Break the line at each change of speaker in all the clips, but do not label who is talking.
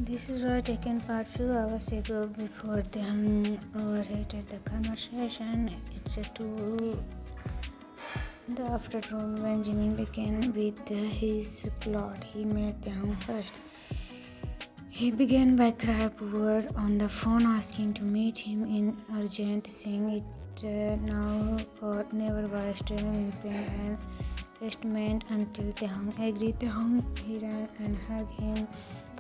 This is what taken part few hours ago before Taehyung overrated the conversation. It's a two the afternoon when Jimin began with his plot. He met Taehyung first. He began by crying poor on the phone, asking to meet him in urgent, saying it now or never was extreme in pain and resentment until Taehyung agreed. Taehyung he ran and hugged him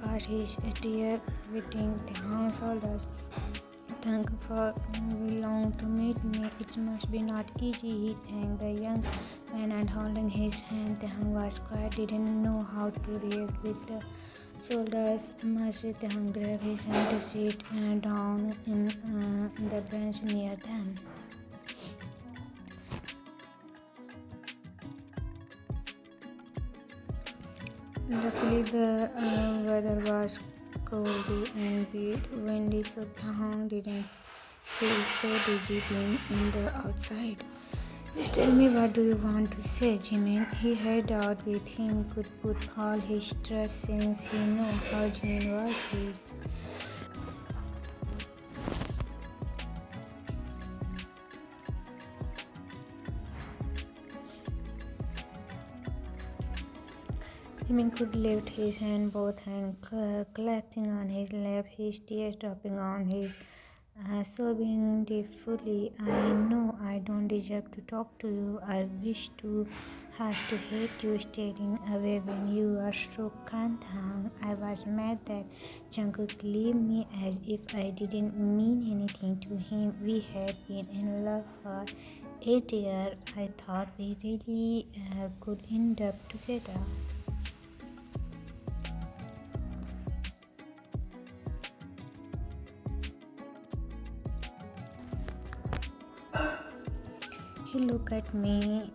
past his tear wetting Taehyung's shoulders. Thank you for long to meet me. It must be not easy. He thanked the young man and holding his hand. Taehyung was quiet, didn't know how to react with the shoulders. Mercy Taehyung grabbed his hand to sit down in the bench near them. Luckily, the weather was cold and windy, so Taehyung didn't feel so dizzy being in the outside. Just tell me, what do you want to say, Jimin? He heard out with him could put all his trust since he knew how Jimin was his. Jimin could lift his hand, both hands clapping on his lap, his tears dropping on his sobbing deeply. I know I don't deserve to talk to you. I wish to have to hate you staring away when you are so kind. I was mad that Jungkook left me as if I didn't mean anything to him. We had been in love for 8 years. I thought we really could end up together. He looked at me.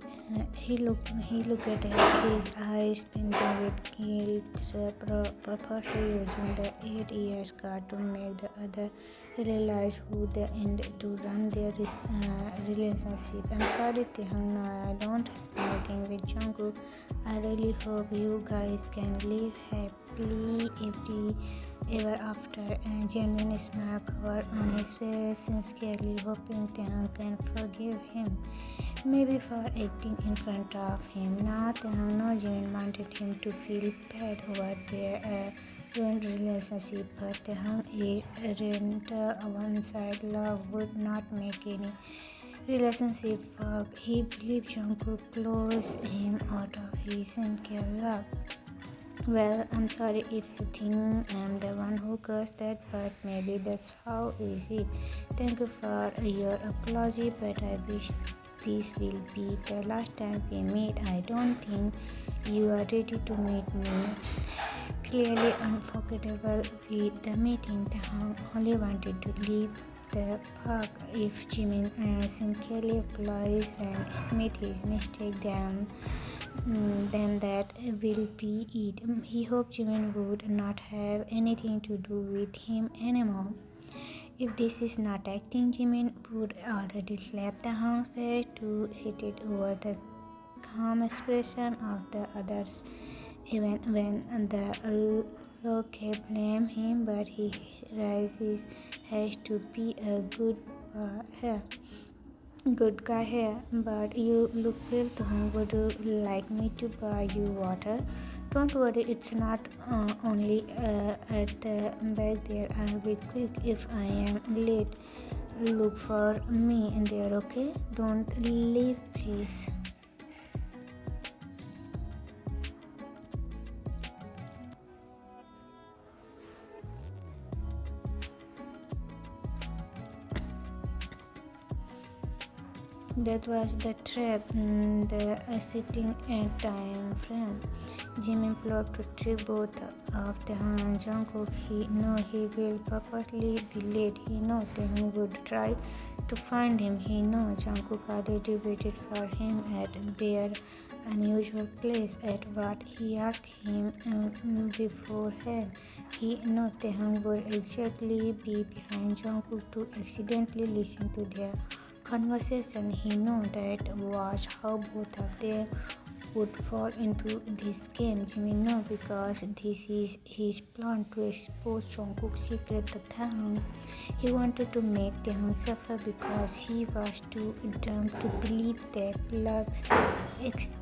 He looked at his eyes squinting with guilt, purposely using the 8 years card to make the other realize who they end to run their relationship. I'm sorry, Taehyung. No, I don't have anything with Jungkook. I really hope you guys can live happily ever after. A genuine smile covered on his face, sincerely hoping Taehyung can forgive him. Maybe for acting in front of him. Now Taehyung knows Jimin wanted him to feel bad over their ruined relationship, but Taehyung is one-side love would not make any relationship work. He believes Jungkook closed him out of his sincere love. Well, I'm sorry if you think I'm the one who caused that, but maybe that's how is it. Thank you for your apology, but I wish this will be the last time we meet. I don't think you are ready to meet me. Clearly unforgettable with the meeting. Taehyung only wanted to leave the park. If Jimin sincerely apologizes and admit his mistake, then that will be it. He hoped Jimin would not have anything to do with him anymore. If this is not acting, Jimin would already slap the Taehyung's face to hit it over the calm expression of the others. Even when the look blame him, but he raises his head to be a good guy here. But you look pale, Taehyung. Would you like me to buy you water? Don't worry, it's not only at the back there. I'll be quick if I am late. Look for me in there, okay? Don't leave, please. That was the trap, the sitting time frame. Jimin plotted to trick both of Taehyung and Jungkook. He knew he will purposely be late. He knew Taehyung would try to find him. He knew Jungkook already waited for him at their unusual place at what he asked him beforehand. He knew Taehyung would exactly be behind Jungkook to accidentally listen to their conversation. He knew that was how both of them would fall into this game. Jimmy knows because this is his plan to expose Jungkook's secret to Taehyung. He wanted to make Taehyung suffer because he was too dumb to believe that love exists.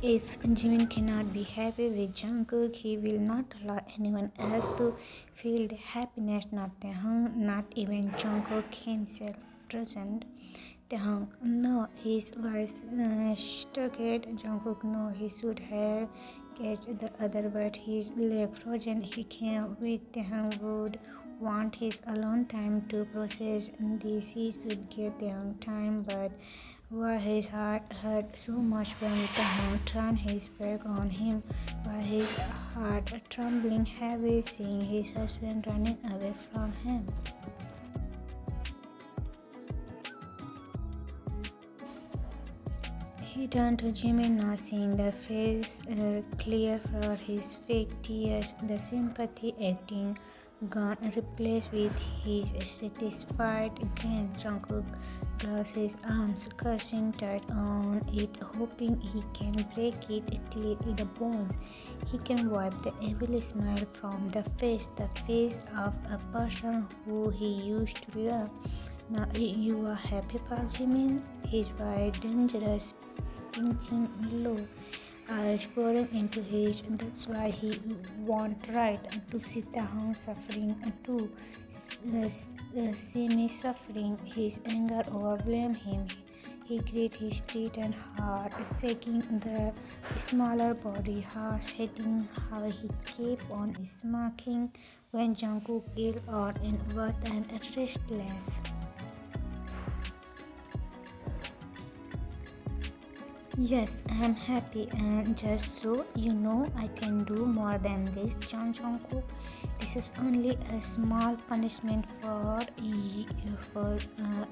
If Jimin cannot be happy with Jungkook, he will not allow anyone else to feel the happiness, not Taehyung, not even Jungkook himself present. Taehyung no, his voice stuttered. Jungkook no, he should have catched the other, but his leg frozen. He can't wait. Taehyung would want his alone time to process this. He should give Taehyung time, but why his heart hurt so much when Taehyung turned his back on him? Why his heart trembling heavy seeing his husband running away from him? He turned to Jimmy, not seeing the face clear for his fake tears, the sympathy acting gone, replaced with his satisfied grin. Jungkook gloves his arms, cursing tight on it, hoping he can break it till the bones. He can wipe the evil smile from the face of a person who he used to love. Now you are happy, Park Jimin? His white, dangerous, pinching low eyes pouring into his. That's why he want right to see Taehyung suffering too. See me suffering. His anger overwhelmed him. He grit his teeth and heart, shaking the smaller body, harsh hating how he kept on smirking when Jungkook yelled out in wrath and restless. Yes, I'm happy, and just so you know, I can do more than this, Jungkook. This is only a small punishment for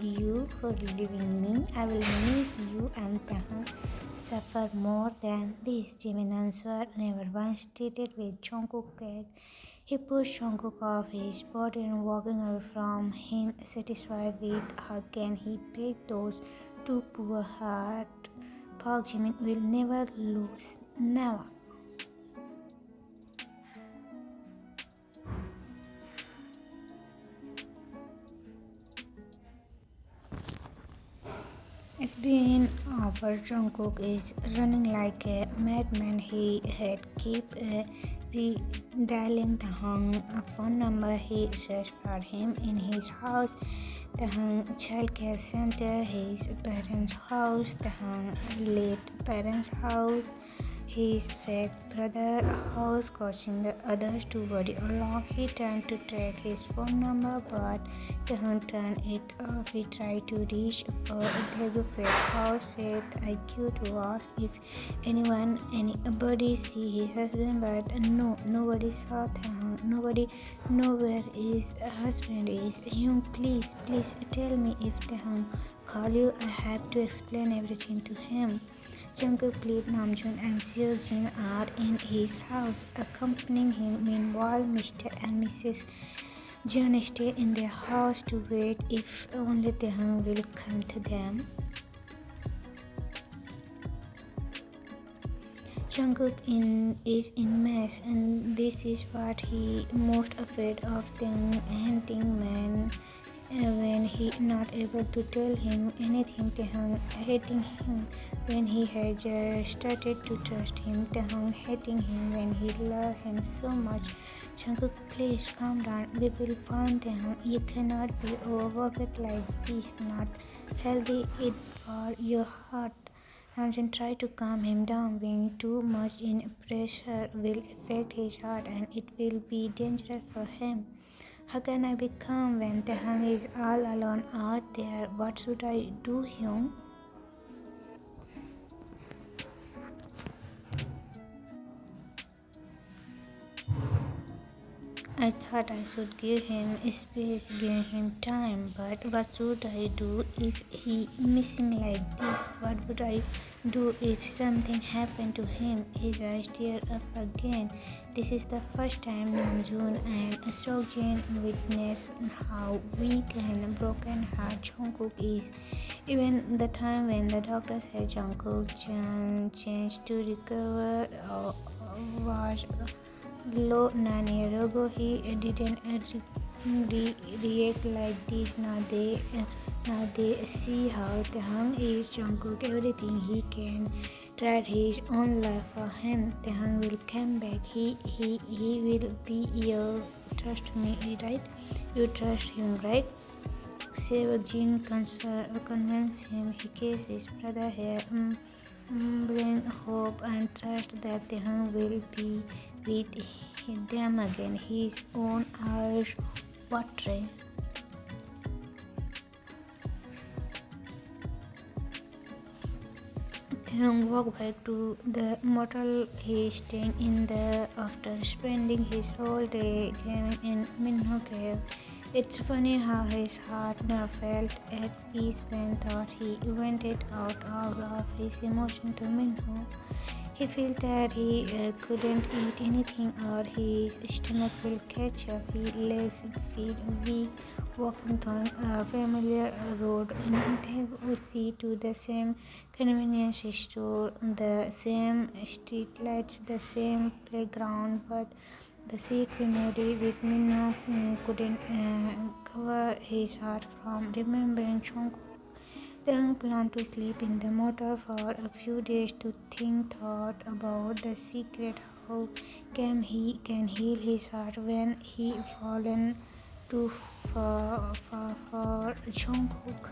you for leaving me. I will make you and Taehyung suffer more than this. Jimin answered, never once treated with Jungkook back. He pushed Jungkook off his body and walking away from him, satisfied with how can he break those two poor hearts. Park Jimin will never lose. Never. It's been over. Jungkook is running like a madman. He had kept redialing Taehyung's phone number. He searched for him in his house, Taehyung childcare center, his parents' house, Taehyung late parents' house, his fake brother's house, causing the others to worry along. He tried to track his phone number, but Taehyung turned it off. He tried to reach for Daegu fake house with IQ to ask if anybody see his husband, but no, nobody saw Taehyung. Nobody know where his husband is. Hyung, please tell me if Taehyung call you. I have to explain everything to him. Jungkook, please, Namjoon and Seokjin are in his house, accompanying him. Meanwhile, Mr. and Mrs. Jeon stay in their house to wait if only Taehyung will come to them. Jungkook is in mess, and this is what he most afraid of, them hating man. When he not able to tell him anything, Taehyung hating him when he had just started to trust him, Taehyung hating him when he loved him so much. Jungkook, please calm down. We will find Taehyung. You cannot be overworked like this. Not healthy it for your heart. Namjoon tried to calm him down. Being too much in pressure will affect his heart and it will be dangerous for him. How can I be calm when Taehyung is all alone out there? What should I do, Hyung? I thought I should give him space, give him time, but what should I do if he missing like this? What would I do if something happened to him? His eyes tear up again. This is the first time Namjoon and Seokjin witness how weak and broken heart Jungkook is. Even the time when the doctor said Jungkook chance to recover was low. 9 years ago, he didn't react like this. Now they see how Taehyung is Jungkook everything he can. Tried his own life for him. Taehyung will come back. He will be your trust me, right? You trust him, right? Seokjin convinced him. He kissed his brother here. Bring hope and trust that Taehyung will be with them again. His own eyes watering. Taehyung walked back to the motel he stayed in after spending his whole day craving in Minho cave. It's funny how his heart now felt at peace when thought he vented out all of his emotion to Minho. He felt that he couldn't eat anything or his stomach will catch up. His legs feel weak walking through a familiar road in Taekook to the same convenience store, the same street lights, the same playground, but the secret memory with Minho couldn't cover his heart from remembering Jungkook. Taehyung planned to sleep in the motel for a few days to think thought about the secret. How can heal his heart when he fallen too far for Jungkook?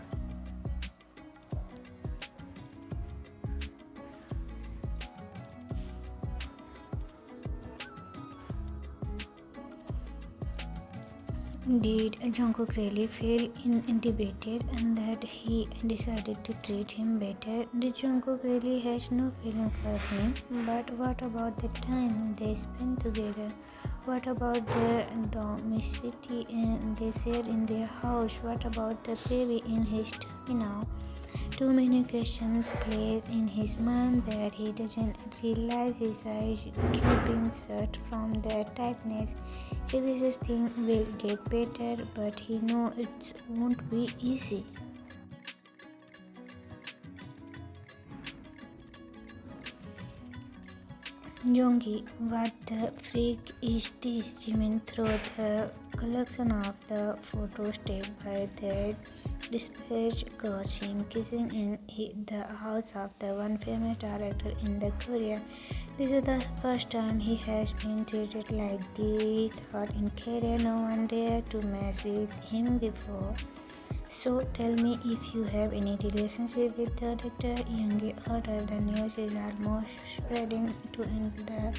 Did Jungkook really feel intimidated and that he decided to treat him better? Did Jungkook really has no feeling for him? But what about the time they spent together? What about the domesticity they shared in their house? What about the baby in his tummy now? Too many questions plays in his mind that he doesn't realize his eyes drooping shut from the tightness. He wishes things will get better, but he knows it won't be easy. Yoongi, what the freak is this? Jimin threw the collection of the photos taken by that dispatch caught him kissing in the house of the one famous director in the Korea. This is the first time he has been treated like this. Thought in Korea no one dared to mess with him before. So tell me if you have any relationship with the director. Yoongi ordered. The news is almost spreading to the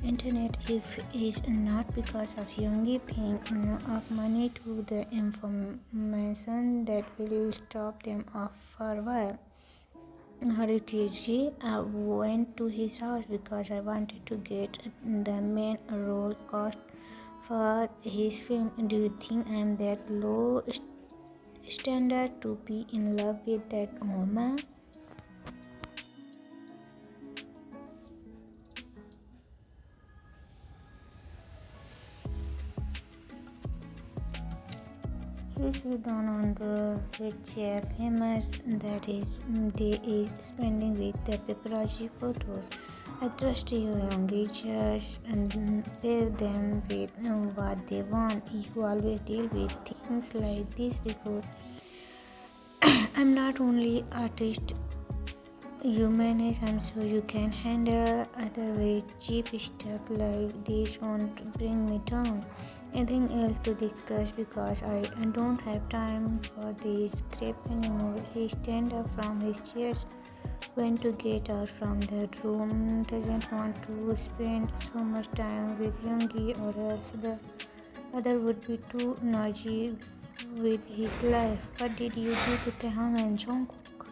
internet. If it's not because of Yoongi paying of money to the information that will stop them off for a while. Harikiji, I went to his house because I wanted to get the main role cast for his film. Do you think I'm that low standard to be in love with that old man? He sat down on the red chair, famous that his day is spending with the paparazzi photos. I trust you, Yoongi, just pay them with what they want. You always deal with things like this before. I'm not only artist you manage. I'm sure you can handle other way cheap stuff like this won't bring me down. Anything else to discuss because I don't have time for this crap anymore. He stand up from his chair, went to get out from the room. Doesn't want to spend so much time with Yoongi or else the other would be too noisy with his life. What did you do to Taehyung and Jungkook?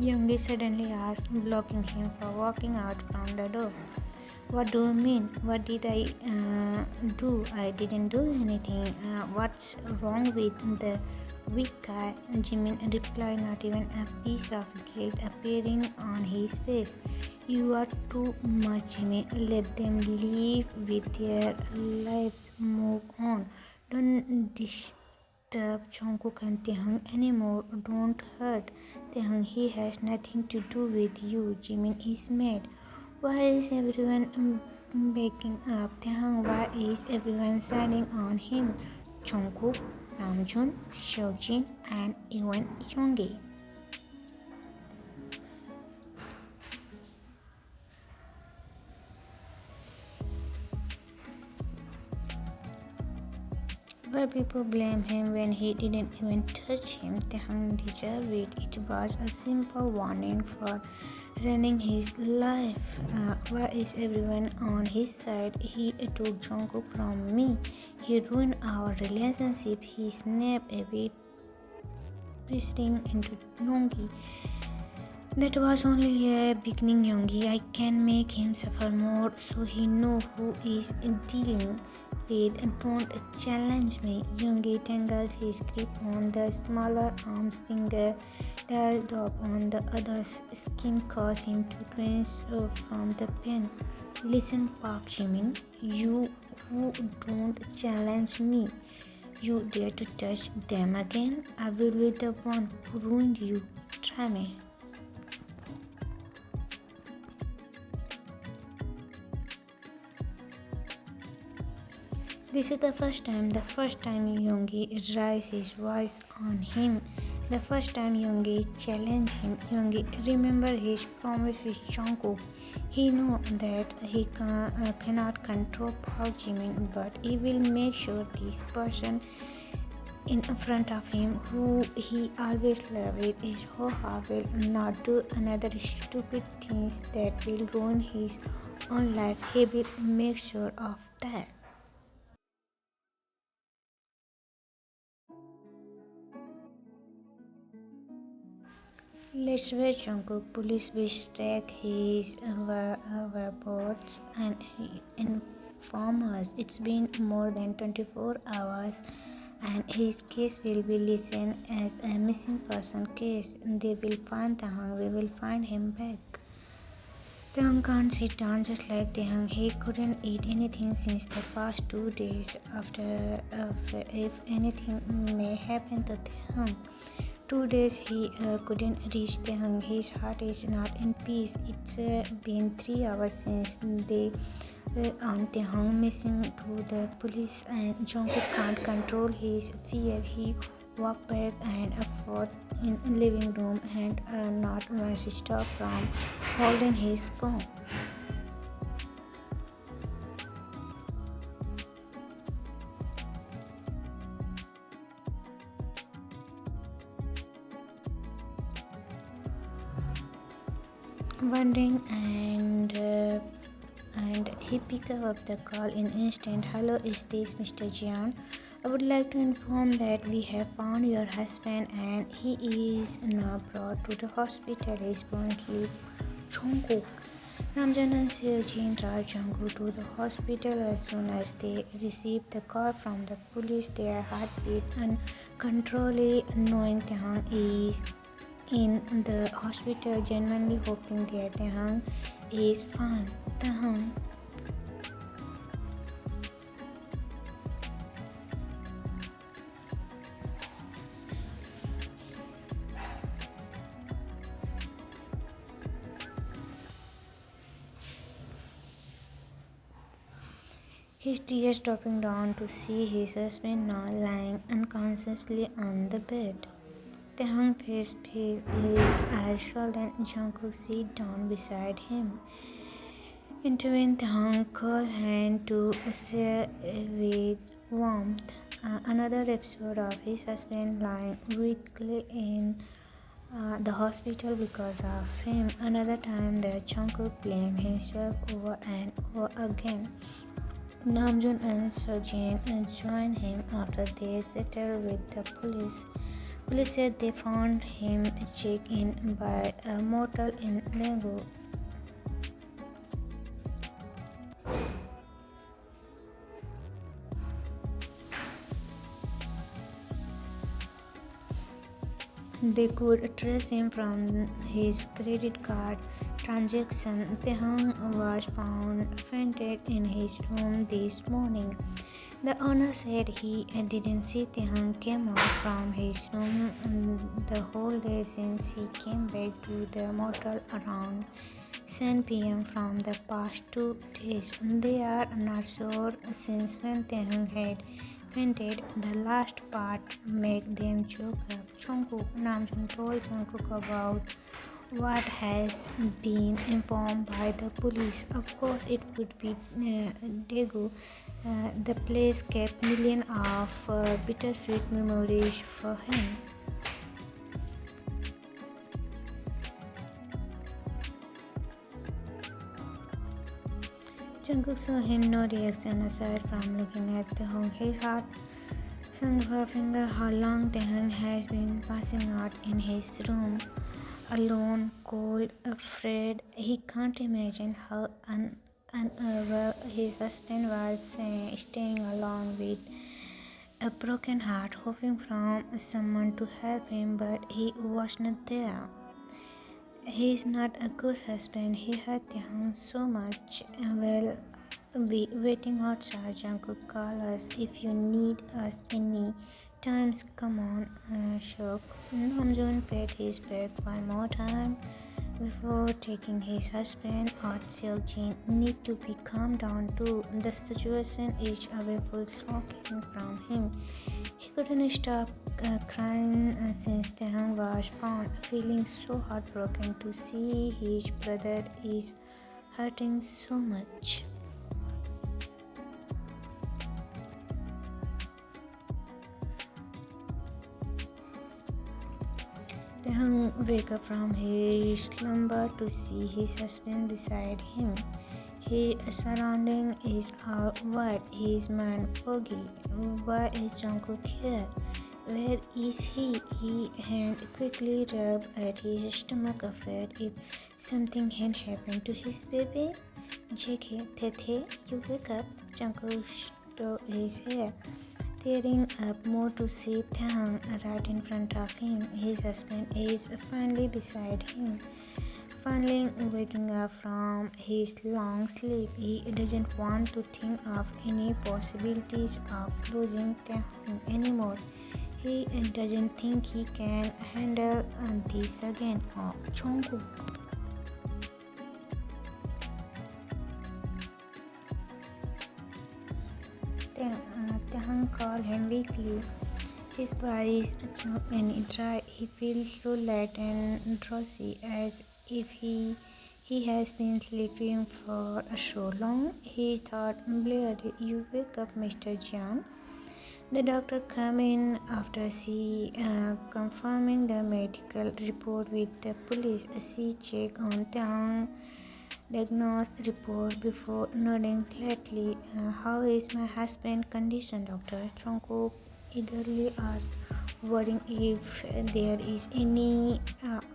Youngie suddenly asked, blocking him for walking out from the door. What do you mean? What did I do? I didn't do anything. What's wrong with the weak guy? Jimin replied, not even a piece of guilt appearing on his face. You are too much, Jimin. Let them live with their lives. Move on. Don't disturb Jungkook and Taehyung anymore. Don't hurt Taehyung. He has nothing to do with you. Jimin is mad. Why is everyone backing up Taehyung? Why is everyone siding on him? Jungkook, Namjoon, Seokjin, and even Yoongi. Why people blame him when he didn't even touch him? Taehyung deserved it. It was a simple warning for running his life. Why is everyone on his side? He took Jungkook from me. He ruined our relationship. He snapped a bit, bursting into Yoongi. That was only a beginning, Yoongi. I can make him suffer more so he know who is dealing with. Don't challenge me. Yoongi tangles his grip on the smaller arm's finger, dialed up on the other's skin, caused him to twinge from the pain. Listen, Park Jimin, you who don't challenge me. You dare to touch them again? I will be the one who ruined you. Try me. This is the first time Yoongi raised his voice on him. The first time Yoongi challenged him. Yoongi remembered his promise with Jungkook. He knew that he cannot control Park Jimin, but he will make sure this person in front of him, who he always loved, his whole heart, will not do another stupid things that will ruin his own life. He will make sure of that. Let's wait, Jungkook. Police will track his whereabouts and inform us. It's been more than 24 hours and his case will be listed as a missing person case. They will find Taehyung. We will find him back. Taehyung can't sit down just like Taehyung. He couldn't eat anything since the past 2 days. If anything may happen to Taehyung. 2 days he couldn't reach Taehyung. His heart is not in peace. It's been 3 hours since they on Taehyung missing to the police, and Jungkook can't control his fear. He walked back and forth in living room and not once stopped from holding his phone. Wondering and he picked up the call in instant. Hello, is this Mr. Jian? I would like to inform that we have found your husband and he is now brought to the hospital. He is born asleep. Jungkook. Namjoon and Seojin drive Jungkook to the hospital. As soon as they receive the call from the police, their heart beat uncontrollably, knowing Taehyung is in the hospital, genuinely hoping that Taehyung is fine. Taehyung. His tears dropping down to see his husband now lying unconsciously on the bed. Taehyung face pale, his eyes swollen. Jungkook sit down beside him. Intervene Taehyung cold hand to share with warmth. Another episode of his husband lying weakly in the hospital because of him. Another time that Jungkook blamed himself over and over again. Namjoon and Seojin joined him after they settled with the police. Police said they found him checked in by a motel in Daegu. They could trace him from his credit card transaction. Taehyung was found fainted in his room this morning. The owner said he didn't see Taehyung came out from his room the whole day since he came back to the motel around 7 p.m. from the past 2 days. They are not sure since when Taehyung had fainted. The last part make them choke up. Jungkook Namjoon told Jungkook about what has been informed by the police. Of course, it would be Daegu. The place kept millions of bittersweet memories for him. Jungkook saw him no reaction aside from looking at Taehyung. His heart sunk for a finger how long Taehyung has been passing out in his room. Alone, cold, afraid. He can't imagine how unwell his husband was staying alone with a broken heart, hoping for someone to help him, but he was not there. He is not a good husband. He hurt Taehyung so much. Well, be waiting outside. Jungkook, call us if you need us any times. Come on, Shok. Namjoon pat his back one more time before taking his husband out. Seokjin need to be calmed down too. The situation is away full shocking from him. He couldn't stop crying since Taehyung was found, feeling so heartbroken to see his brother is hurting so much. Taehyung wake up from his slumber to see his husband beside him. His surrounding is all white, his mind foggy. Why is Jungkook here? Where is he? He hand quickly rubbed at his stomach, afraid if something had happened to his baby. JK, Tete, you wake up. Jungkook stood his hair, tearing up more to see Taehyung right in front of him. His husband is finally beside him. Finally waking up from his long sleep, he doesn't want to think of any possibilities of losing Taehyung anymore. He doesn't think he can handle this again. Oh, Jungkook. Taehyung called him weakly. His eyes and dry. He feels so light and drowsy, as if he has been sleeping for so long. He thought, Blair, you wake up, Mr. John. The doctor came in after she confirming the medical report with the police. She checked on Taehyung diagnosed report before nodding slightly. How is my husband's condition, doctor? Jungkook eagerly asked, wondering if there is any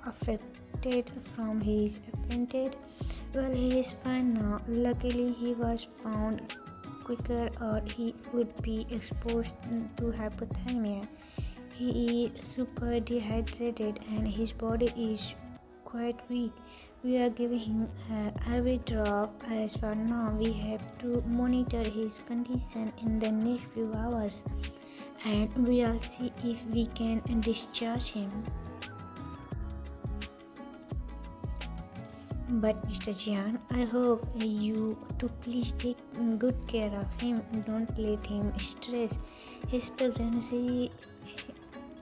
affected from his fainted. Well, he is fine now. Luckily, he was found quicker or he would be exposed to hypothermia. He is super dehydrated and his body is quite weak. We are giving him IV drop as for now. We have to monitor his condition in the next few hours and we'll see if we can discharge him. But Mr. Jian, I hope you to please take good care of him. Don't let him stress. His pregnancy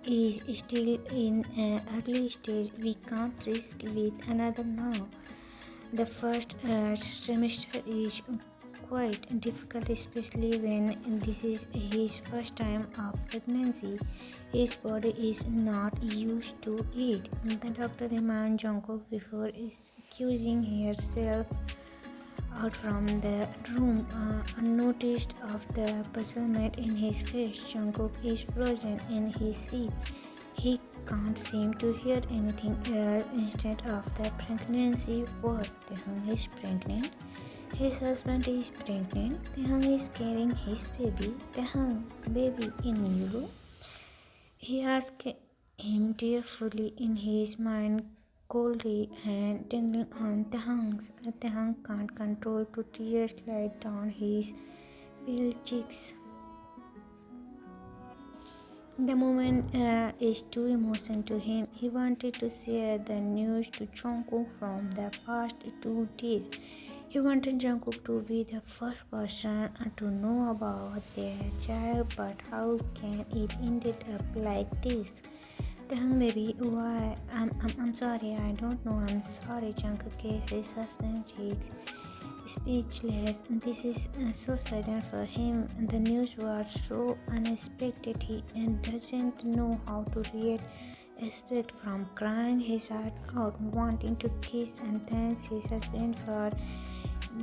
is still in an early stage. We can't risk with another now. The first trimester is quite difficult, especially when this is his first time of pregnancy. His body is not used to it. The doctor reminded Jungkook before excusing herself out from the room, unnoticed of the puzzlement in his face. Jungkook is frozen in his seat. He can't seem to hear anything else instead of the pregnancy word. Taehyung is pregnant. His husband is pregnant. Taehyung is carrying his baby. Taehyung, baby in you? He asked him tearfully in his mind, coldly and tingling on Taehyung's. Taehyung can't control to tears slide down his pale cheeks. The moment is too emotional to him. He wanted to share the news to Jungkook from the past 2 days. He wanted Jungkook to be the first person to know about their child, but how can it ended up like this? Taehyung, baby, why? I'm sorry, I don't know. I'm sorry. Jungkook kissed his husband's cheeks, speechless. This is so sudden for him. The news was so unexpected. He doesn't know how to react. Expect from crying his heart out, wanting to kiss and thank his husband for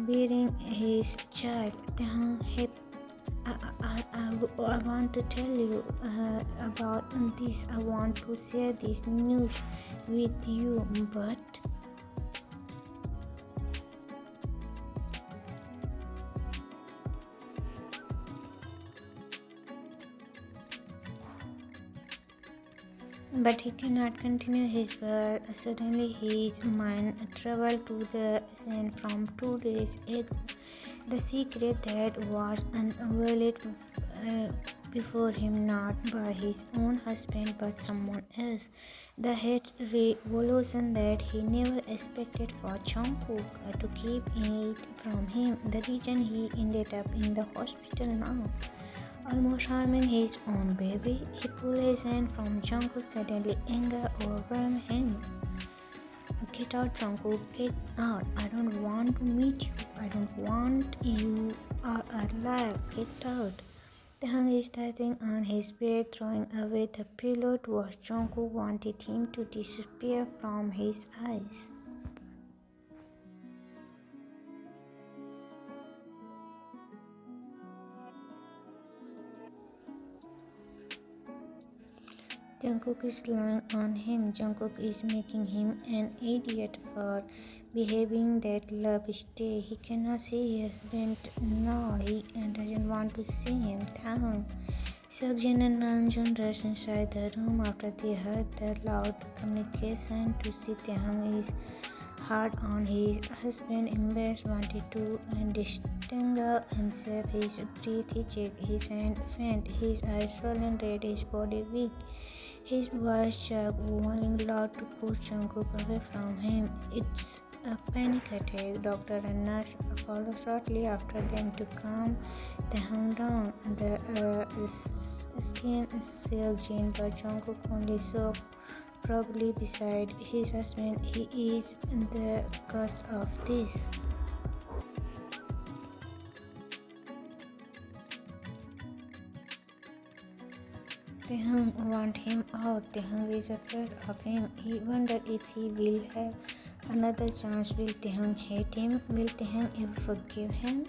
bearing his child. Taehyung, hey, I want to tell you about this. I want to share this news with you, but he cannot continue his work. Suddenly his mind traveled to the scene from 2 days ago. The secret that was unveiled before him, not by his own husband but someone else. The hate revolution that he never expected for Jungkook to keep it from him. The reason he ended up in the hospital now, almost harming his own baby. He pulled his hand from Jungkook. Suddenly anger overwhelmed him. Get out, Jungkook, get out. I don't want to meet you. I don't want you are alive. Get out. Taehyung is tying on his bed, throwing away the pillow towards Jungkook, wanted him to disappear from his eyes. Jungkook is lying on him. Jungkook is making him an idiot for behaving that love stay. He cannot see his husband. No, he doesn't want to see him. Taehyung. Seokjin and Namjoon rushed inside the room after they heard the loud communication to see Taehyung is hard on his husband. Embarrassed, wanted to disentangle himself. His breath, he checked his hand faint, his eyes swollen red, his body weak. His voice shook, warning loud to push Jungkook away from him. It's a panic attack. Doctor and nurse follow shortly after them to calm Taehyung down. The skin is Seokjin, but Jungkook only saw probably beside his husband. He is the cause of this. Taehyung wants him out. Taehyung is afraid of him. He wonders if he will have another chance. Will Taehyung hate him? Will Taehyung ever forgive him?